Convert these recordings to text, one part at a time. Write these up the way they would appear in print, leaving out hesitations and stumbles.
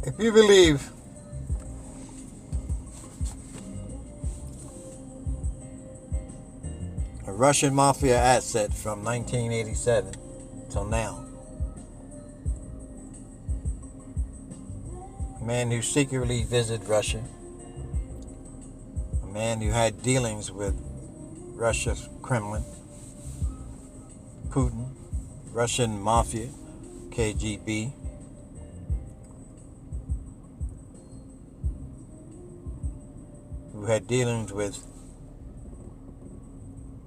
If you believe a Russian mafia asset from 1987 till now, a man who secretly visited Russia, a man who had dealings with Russia's Kremlin, Putin, Russian mafia, KGB, who had dealings with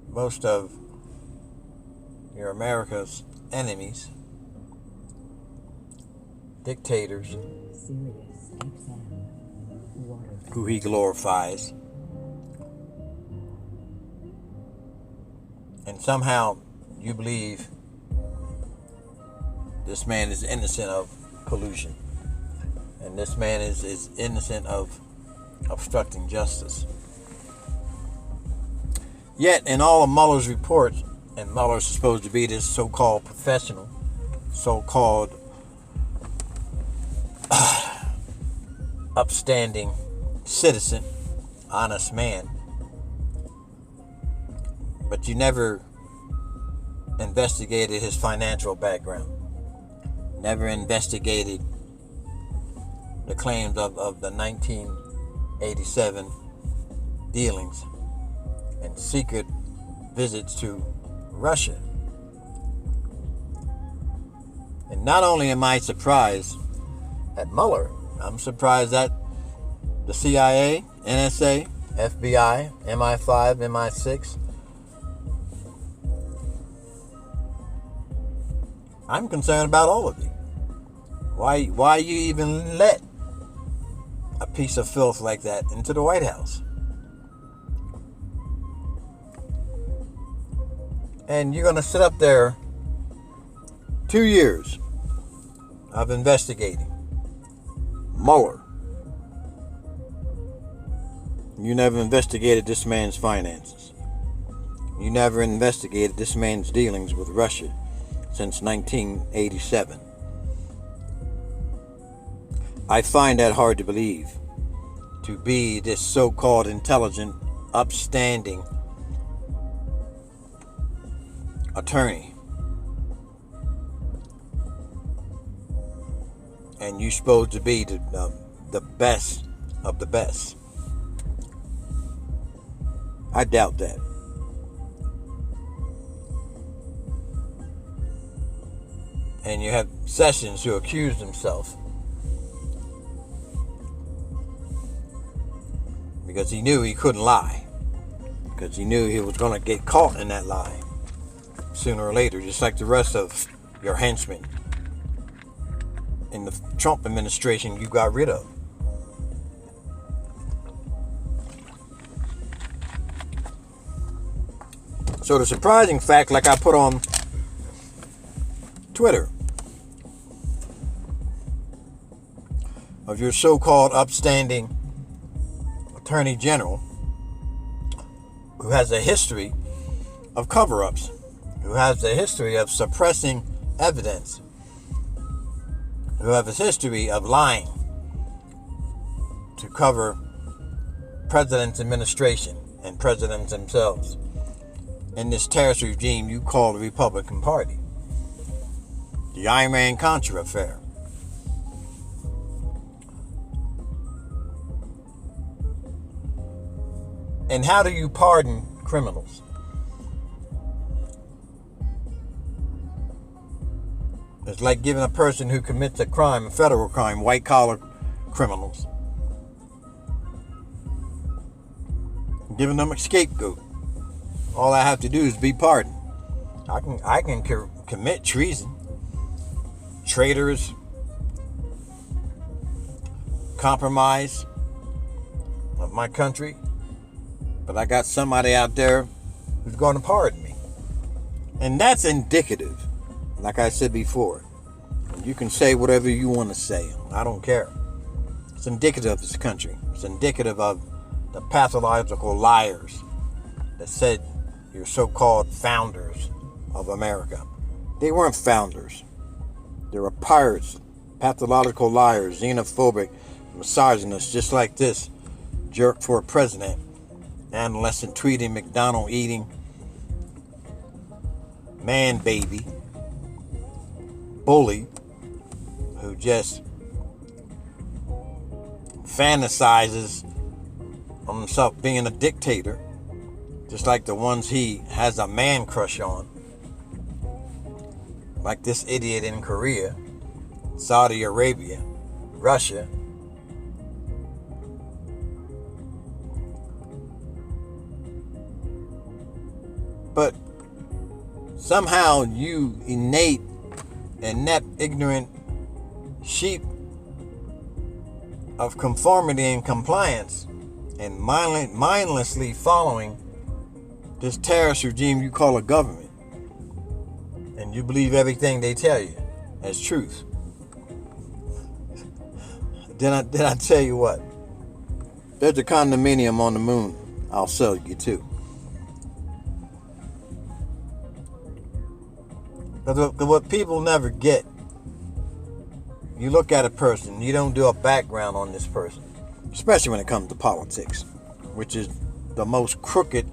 most of your America's enemies, dictators, who he glorifies, and somehow you believe this man is innocent of collusion, and this man is innocent of obstructing justice. Yet, in all of Mueller's reports, and Mueller's supposed to be this so-called professional, so-called upstanding citizen, honest man, but you never investigated his financial background, never investigated the claims of the 1987 dealings and secret visits to Russia. And not only am I surprised at Mueller, I'm surprised at the CIA, NSA, FBI, MI5, MI6. I'm concerned about all of you. Why you even let a piece of filth like that into the White House? And you're going to sit up there 2 years of investigating Mueller. You never investigated this man's finances. You never investigated this man's dealings with Russia since 1987. I find that hard to believe, to be this so-called intelligent, upstanding attorney, and you're supposed to be the best of the best. I doubt that. And you have Sessions who accused himself because he knew he couldn't lie, because he knew he was going to get caught in that lie sooner or later, just like the rest of your henchmen in the Trump administration you got rid of. So the surprising fact, like I put on Twitter, of your so-called upstanding Attorney General, who has a history of cover-ups, who has a history of suppressing evidence, who has a history of lying to cover president's administration and presidents themselves in this terrorist regime you call the Republican Party. The Iran-Contra affair. And how do you pardon criminals? It's like giving a person who commits a crime, a federal crime, white-collar criminals, giving them a scapegoat. All I have to do is be pardoned. I can commit treason, traitors, compromise of my country, but I got somebody out there who's going to pardon me. And that's indicative. Like I said before, you can say whatever you want to say. I don't care. It's indicative of this country. It's indicative of the pathological liars that said you're so-called founders of America. They weren't founders. They were pirates pathological liars, xenophobic, misogynist, just like this jerk for president, adolescent tweeting, McDonald eating, man baby, bully, who just fantasizes on himself being a dictator, just like the ones he has a man crush on, like this idiot in Korea, Saudi Arabia, Russia. But somehow you innate, inept, ignorant sheep of conformity and compliance and mindlessly following this terrorist regime you call a government, and you believe everything they tell you as truth. Did I tell you what? There's a condominium on the moon I'll sell you too. Because what people never get, you look at a person, you don't do a background on this person, especially when it comes to politics, which is the most crooked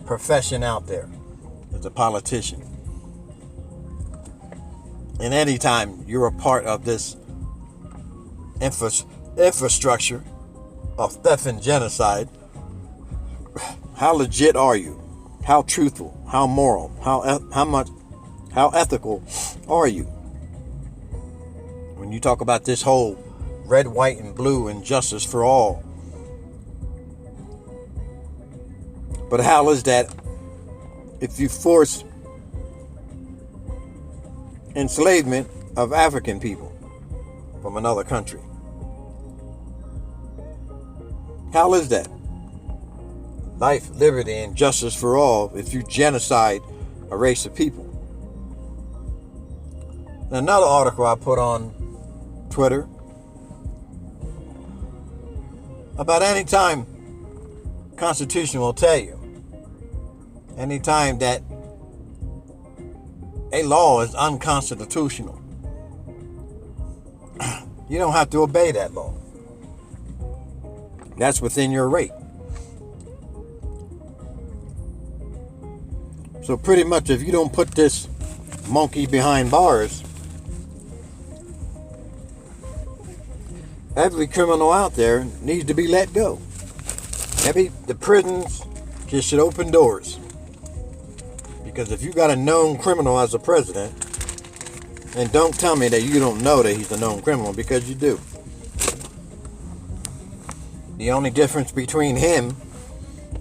profession out there, as a politician. And anytime you're a part of this infrastructure of theft and genocide, how legit are you? How truthful? How moral? How ethical are you? When you talk about this whole red, white, and blue and justice for all. But how is that if you force enslavement of African people from another country? How is that life, liberty, and justice for all if you genocide a race of people? Another article I put on Twitter about any time Constitution will tell you, anytime that a law is unconstitutional, you don't have to obey that law. That's within your right. So pretty much if you don't put this monkey behind bars, every criminal out there needs to be let go. The prisons just should open doors. Because if you got a known criminal as a president, and don't tell me that you don't know that he's a known criminal, because you do. The only difference between him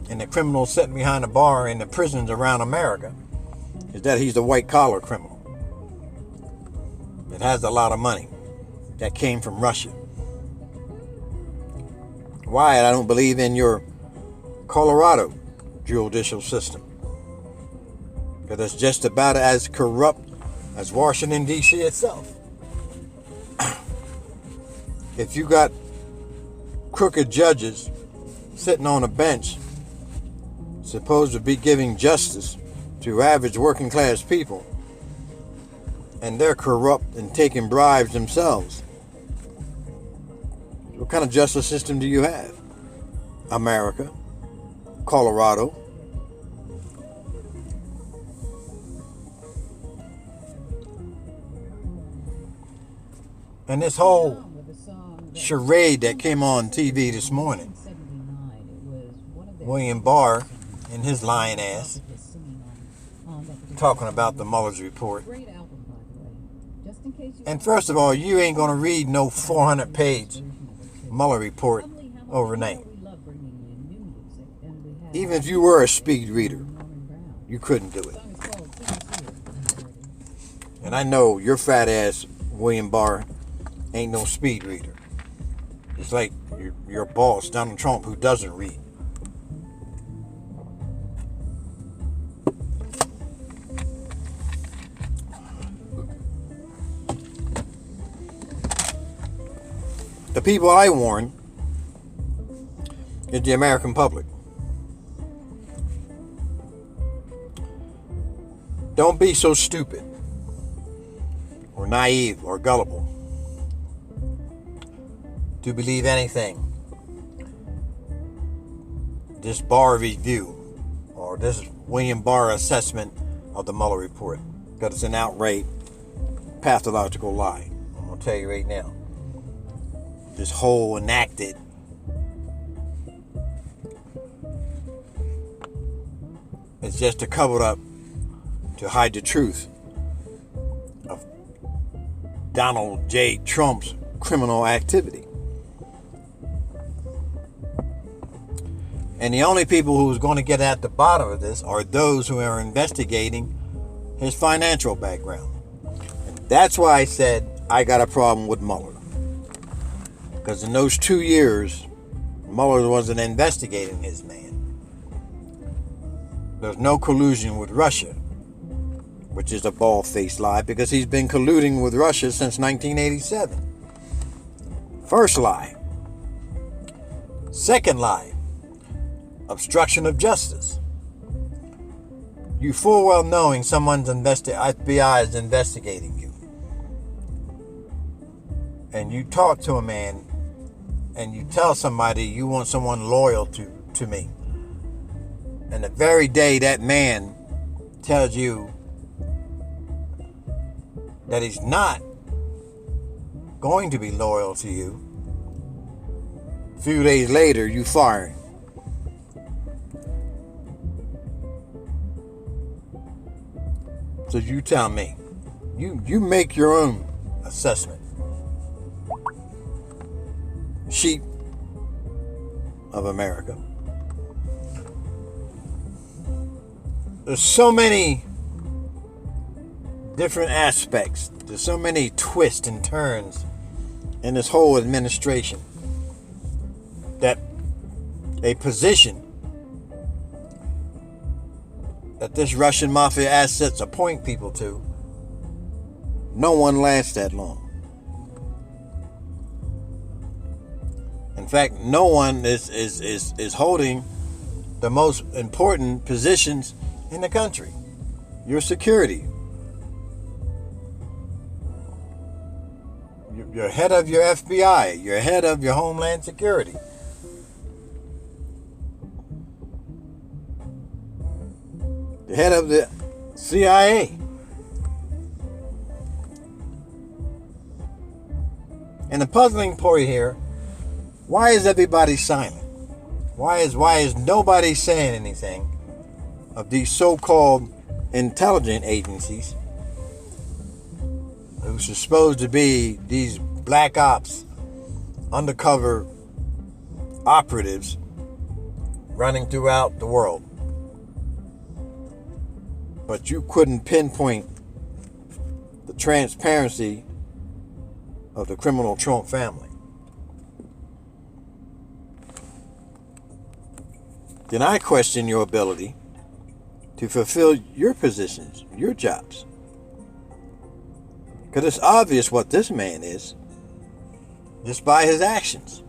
and the criminals sitting behind the bar in the prisons around America is that he's a white-collar criminal that has a lot of money that came from Russia. Why? I don't believe in your Colorado judicial system, because it's just about as corrupt as Washington, D.C. itself. If you got crooked judges sitting on a bench supposed to be giving justice to average working class people, and they're corrupt and taking bribes themselves, what kind of justice system do you have? America, Colorado. And this whole charade that came on TV this morning, William Barr and his lying ass talking about the Mueller's report. And first of all, you ain't going to read no 400-page Mueller report overnight. Even if you were a speed reader, you couldn't do it. And I know your fat ass, William Barr, ain't no speed reader. It's like your boss, Donald Trump, who doesn't read. The people I warn is the American public. Don't be so stupid or naive or gullible to believe anything this Barr review or this William Barr assessment of the Mueller report, because it's an outright pathological lie. I'm going to tell you right now. This whole enacted it's just a cover up to hide the truth of Donald J. Trump's criminal activity. And the only people who's going to get at the bottom of this are those who are investigating his financial background. And that's why I said I got a problem with Mueller. Because in those 2 years, Mueller wasn't investigating his man. There's no collusion with Russia, which is a bald-faced lie, because he's been colluding with Russia since 1987. First lie. Second lie. Obstruction of justice. You full well knowing someone's FBI is investigating you. And you talk to a man and you tell somebody you want someone loyal to me. And the very day that man tells you that he's not going to be loyal to you, a few days later you fire him. So you tell me. You make your own assessment. Sheep of America. There's so many different aspects. There's so many twists and turns in this whole administration that a position that this Russian mafia assets appoint people to, no one lasts that long. In fact, no one is holding the most important positions in the country. Your security. You're head of your FBI. You're head of your Homeland Security. The head of the CIA. And the puzzling part here, why is everybody silent? Why is nobody saying anything of these so-called intelligence agencies who's supposed to be these black ops, undercover operatives running throughout the world? But you couldn't pinpoint the transparency of the criminal Trump family. Then I question your ability to fulfill your positions, your jobs. Because it's obvious what this man is, just by his actions.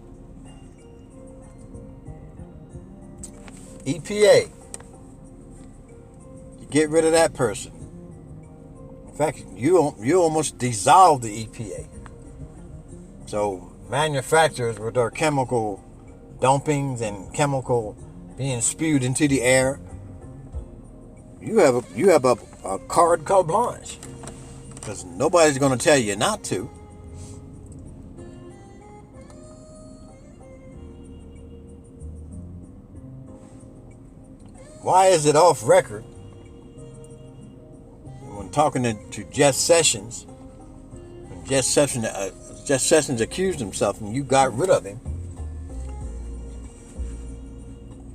EPA. Get rid of that person. In fact, you almost dissolve the EPA. So manufacturers with their chemical dumpings and chemical being spewed into the air, you have a carte blanche, because nobody's going to tell you not to. Why is it off record? When talking to Jeff Sessions, when Jeff Sessions accused himself and you got rid of him,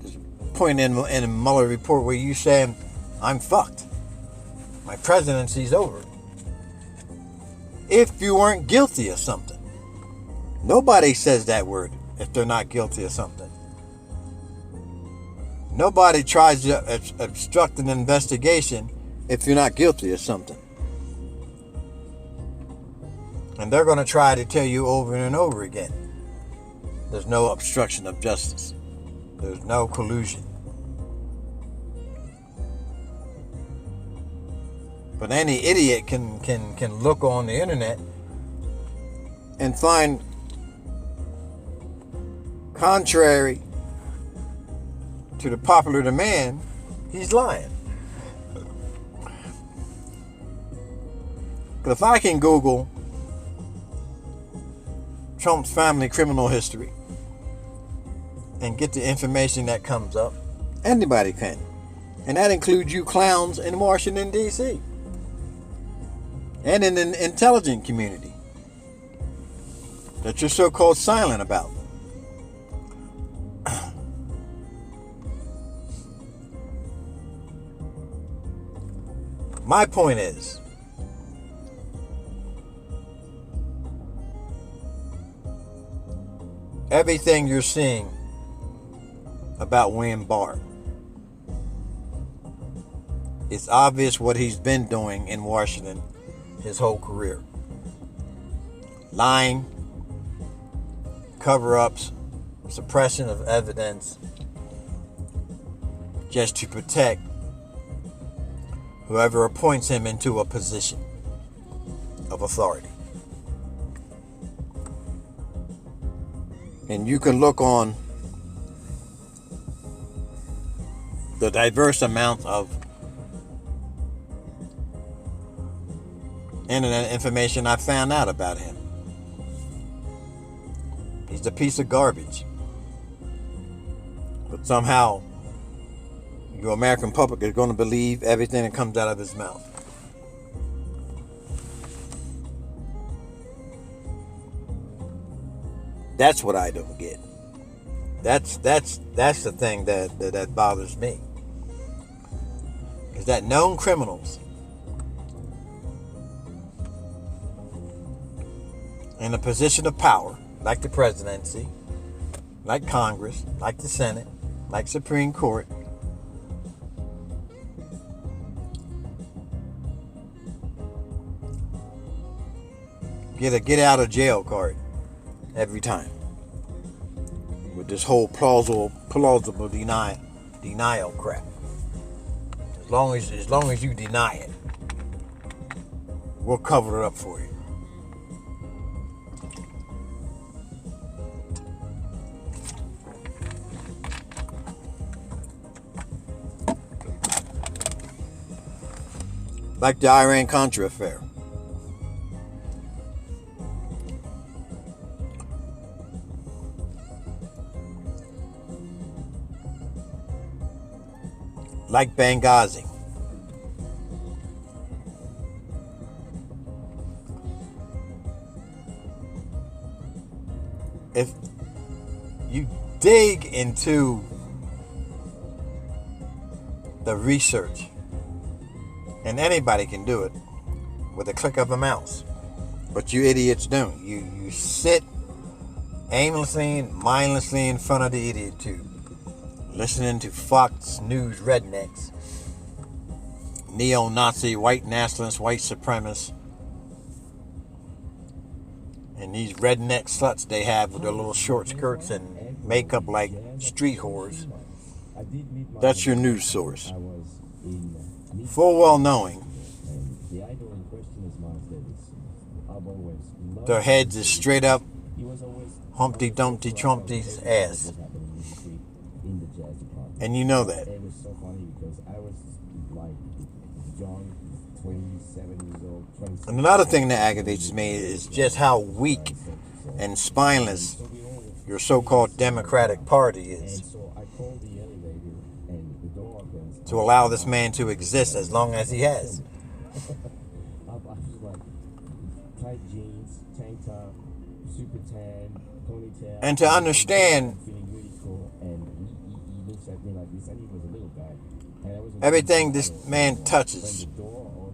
there's a point in the Mueller report where you say, I'm fucked. My presidency's over. If you weren't guilty of something. Nobody says that word if they're not guilty of something. Nobody tries to obstruct an investigation if you're not guilty of something. And they're going to try to tell you over and over again, there's no obstruction of justice. There's no collusion. But any idiot can look on the internet and find Contrary to the popular demand, he's lying. Because if I can Google Trump's family criminal history and get the information that comes up, anybody can. And that includes you clowns in Washington, D.C. and in the intelligent community that you're so-called silent about. My point is, everything you're seeing about William Barr, it's obvious what he's been doing in Washington his whole career. Lying, cover-ups, suppression of evidence, just to protect whoever appoints him into a position of authority. And you can look on the diverse amount of internet information I found out about him. He's a piece of garbage. But somehow, your American public is going to believe everything that comes out of his mouth. That's what I don't get. That's the thing that bothers me. Is that known criminals in a position of power, like the presidency, like Congress, like the Senate, like Supreme Court, get a get out of jail card every time with this whole plausible denial crap. As long as you deny it, we'll cover it up for you. Like the Iran-Contra affair. Like Benghazi. If you dig into the research, and anybody can do it with a click of a mouse, but you idiots don't. You sit aimlessly and mindlessly in front of the idiot tube, listening to Fox News rednecks, neo-Nazi, white nationalists, white supremacists, and these redneck sluts they have with their little short skirts and makeup like street whores. That's your news source. Full well knowing their heads is straight up Humpty Dumpty Trumpty's ass. And you know that. And another thing that aggravates me is just how weak and spineless your so-called Democratic Party is to allow this man to exist as long as he has. And to understand everything this man touches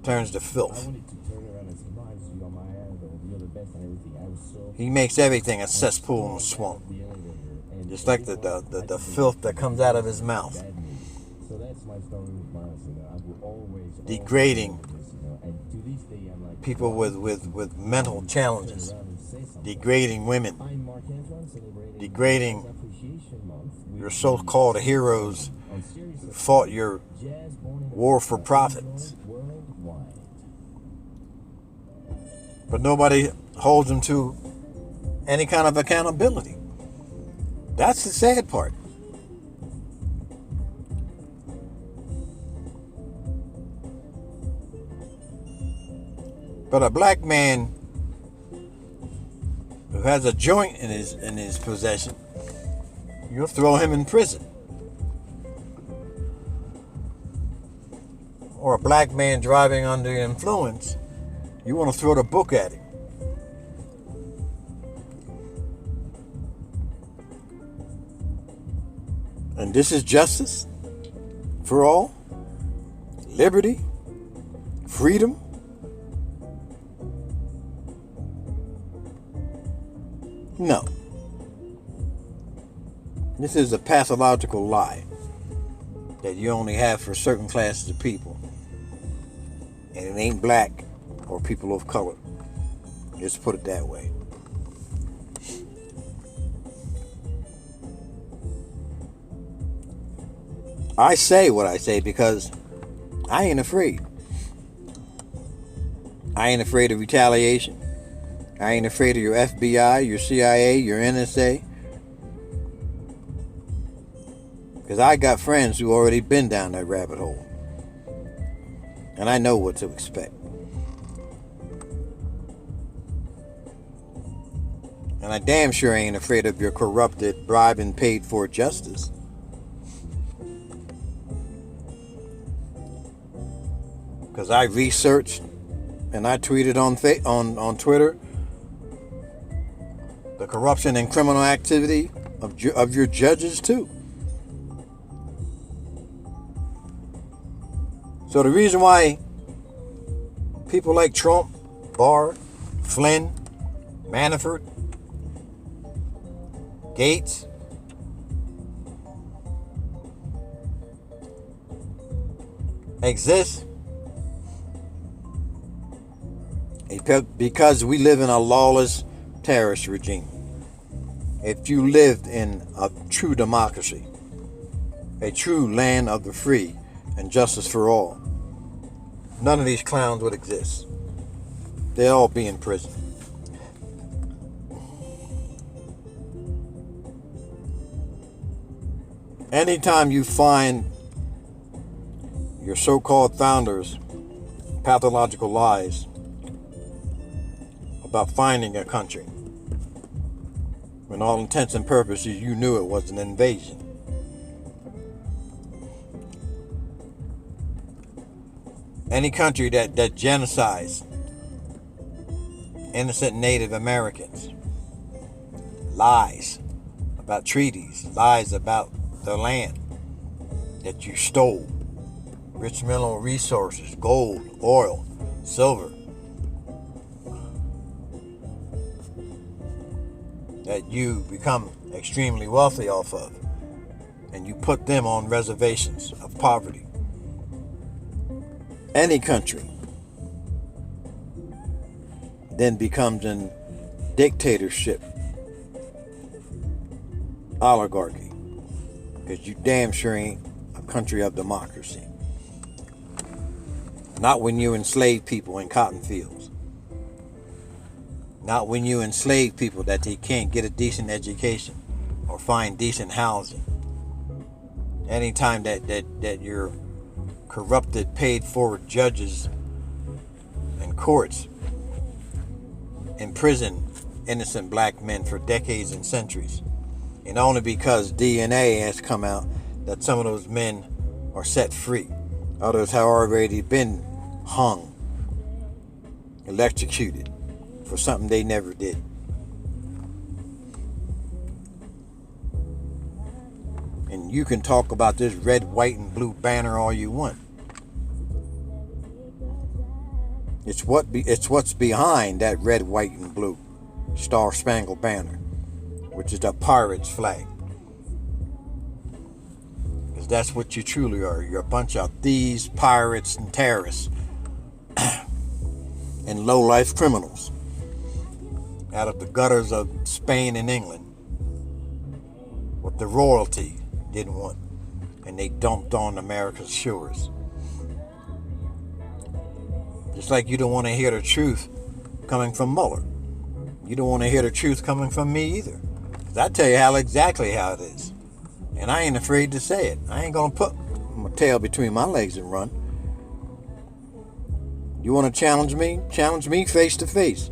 turns to filth. He makes everything a cesspool and a swamp. Just like the filth that comes out of his mouth. Degrading people with mental challenges. Degrading women. Degrading your so-called heroes who fought your war for profits. But nobody holds them to any kind of accountability. That's the sad part. But a black man who has a joint in his possession, you'll throw him in prison. Or a black man driving under the influence, you want to throw the book at him. And this is justice for all? Liberty? Freedom? No. This is a pathological lie that you only have for certain classes of people. And it ain't black or people of color. Let's put it that way. I say what I say because I ain't afraid. I ain't afraid of retaliation. I ain't afraid of your FBI, your CIA, your NSA. Because I got friends who already been down that rabbit hole. And I know what to expect. And I damn sure ain't afraid of your corrupted, bribed, paid for justice. Because I researched and I tweeted on Twitter the corruption and criminal activity of your judges too. So the reason why people like Trump, Barr, Flynn, Manafort, Gates, exist because we live in a lawless terrorist regime. If you lived in a true democracy, a true land of the free and justice for all, none of these clowns would exist. They'd all be in prison. Anytime you find your so-called founders' pathological lies about finding a country, when all intents and purposes you knew it was an invasion. Any country that genocides innocent Native Americans, lies about treaties, lies about the land that you stole, rich mineral resources, gold, oil, silver, that you become extremely wealthy off of, and you put them on reservations of poverty. Any country then becomes a dictatorship, oligarchy, because you damn sure ain't a country of democracy. Not when you enslave people in cotton fields. Not when you enslave people that they can't get a decent education or find decent housing. Anytime that your corrupted, paid for judges and courts imprison innocent black men for decades and centuries, and only because DNA has come out that some of those men are set free. Others have already been hung, electrocuted for something they never did. And you can talk about this red, white, and blue banner all you want. It's what's behind that red, white, and blue Star-Spangled Banner, which is the pirate's flag. Because that's what you truly are. You're a bunch of thieves, pirates, and terrorists, and low-life criminals out of the gutters of Spain and England, what the royalty didn't want, and they dumped on America's shores. Just like you don't want to hear the truth coming from Mueller. You don't want to hear the truth coming from me either. 'Cause I tell you exactly how it is. And I ain't afraid to say it. I ain't going to put my tail between my legs and run. You want to challenge me? Challenge me face to face.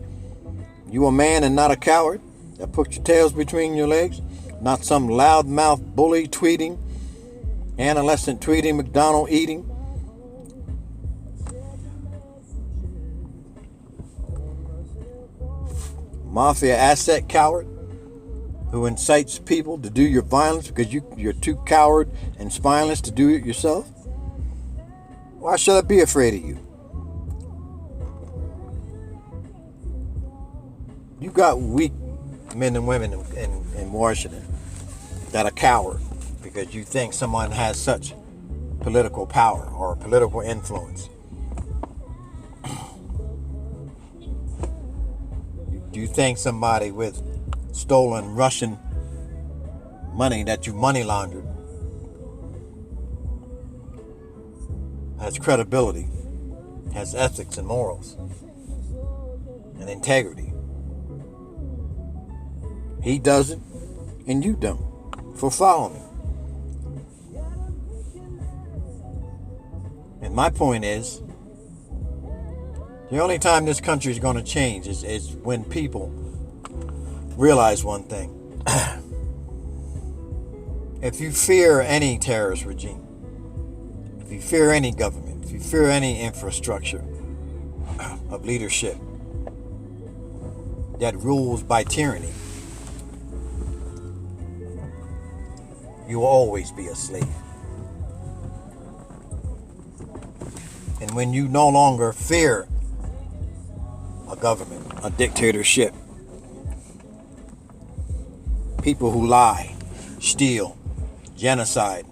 You a man and not a coward that put your tails between your legs? Not some loudmouth bully tweeting, adolescent tweeting, McDonald eating. Mafia asset coward who incites people to do your violence because you're too coward and spineless to do it yourself? Why should I be afraid of you? You got weak men and women in Washington that are coward because you think someone has such political power or political influence. You think somebody with stolen Russian money that you money laundered has credibility, has ethics and morals and integrity. He doesn't, and you don't. For follow me. And my point is, the only time this country is going to change is when people realize one thing. If you fear any terrorist regime, if you fear any government, if you fear any infrastructure of leadership that rules by tyranny, you will always be a slave. And when you no longer fear a government, a dictatorship, people who lie, steal, genocide,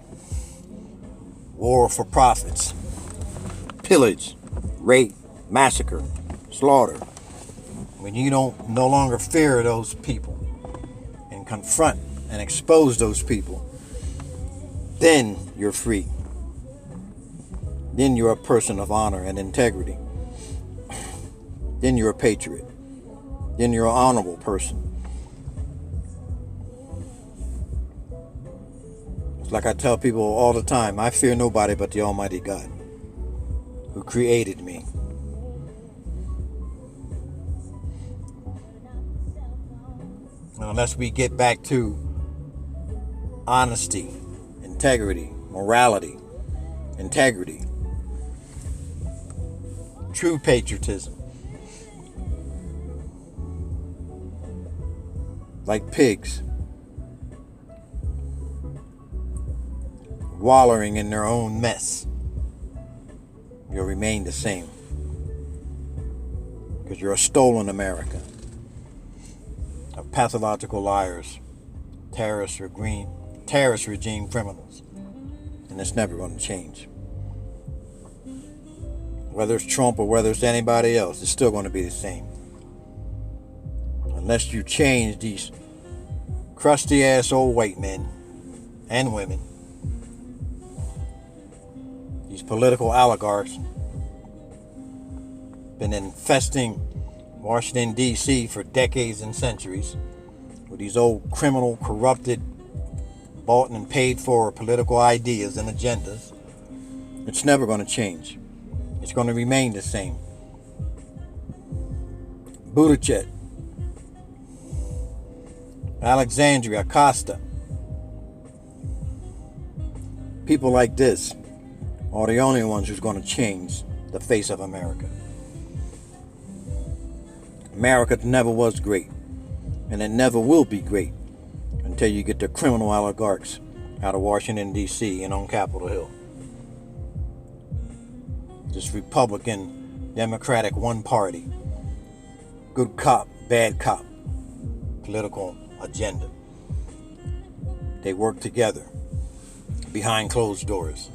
war for profits, pillage, rape, massacre, slaughter, when you don't no longer fear those people and confront and expose those people, then you're free. Then you're a person of honor and integrity. Then you're a patriot. Then you're an honorable person. It's like I tell people all the time, I fear nobody but the Almighty God who created me. Unless we get back to honesty, integrity, morality, integrity, true patriotism. Like pigs, wallowing in their own mess, you'll remain the same. Because you're a stolen America of pathological liars, terrorist regime criminals. And it's never going to change. Whether it's Trump or whether it's anybody else, it's still going to be the same. Unless you change these crusty ass old white men and women, these political oligarchs, been infesting Washington, D.C. for decades and centuries with these old criminal, corrupted, bought and paid for political ideas and agendas. It's never going to change. It's going to remain the same. Buttigieg, Alexandria, Acosta, people like this are the only ones who's going to change the face of America. America never was great, and it never will be great until you get the criminal oligarchs out of Washington, D.C. and on Capitol Hill. This Republican, Democratic one party, good cop, bad cop, political agenda. They work together behind closed doors.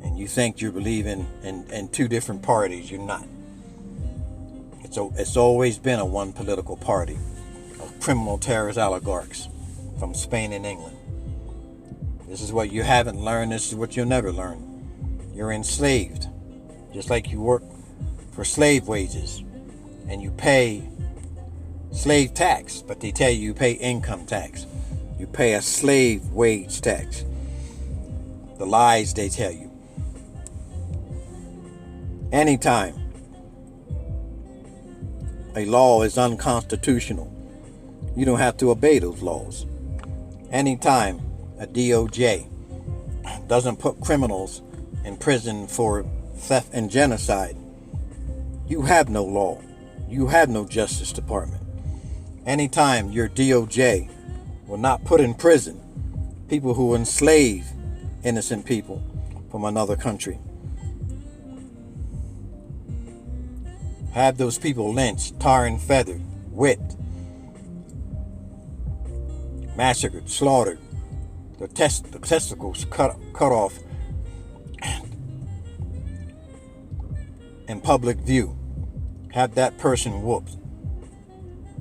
And you think you believe in two different parties. You're not. It's always been a one political party of criminal terrorist oligarchs from Spain and England. This is what you haven't learned. This is what you'll never learn. You're enslaved. Just like you work for slave wages and you pay slave tax, but they tell you pay income tax. You pay a slave wage tax. The lies they tell you. Anytime a law is unconstitutional, you don't have to obey those laws. Anytime a DOJ doesn't put criminals in prison for theft and genocide, you have no law. You have no Justice Department. Anytime your DOJ will not put in prison people who enslave innocent people from another country, have those people lynched, tar and feathered, whipped, massacred, slaughtered, the testicles cut off in public view, have that person whooped,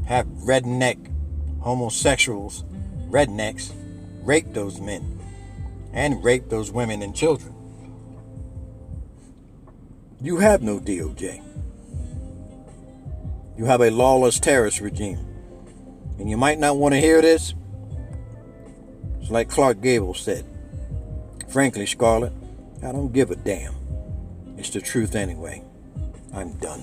have redneck homosexuals, rednecks, rape those men and rape those women and children. You have no DOJ. You have a lawless terrorist regime. And you might not want to hear this. It's like Clark Gable said. Frankly, Scarlett, I don't give a damn. It's the truth anyway. I'm done.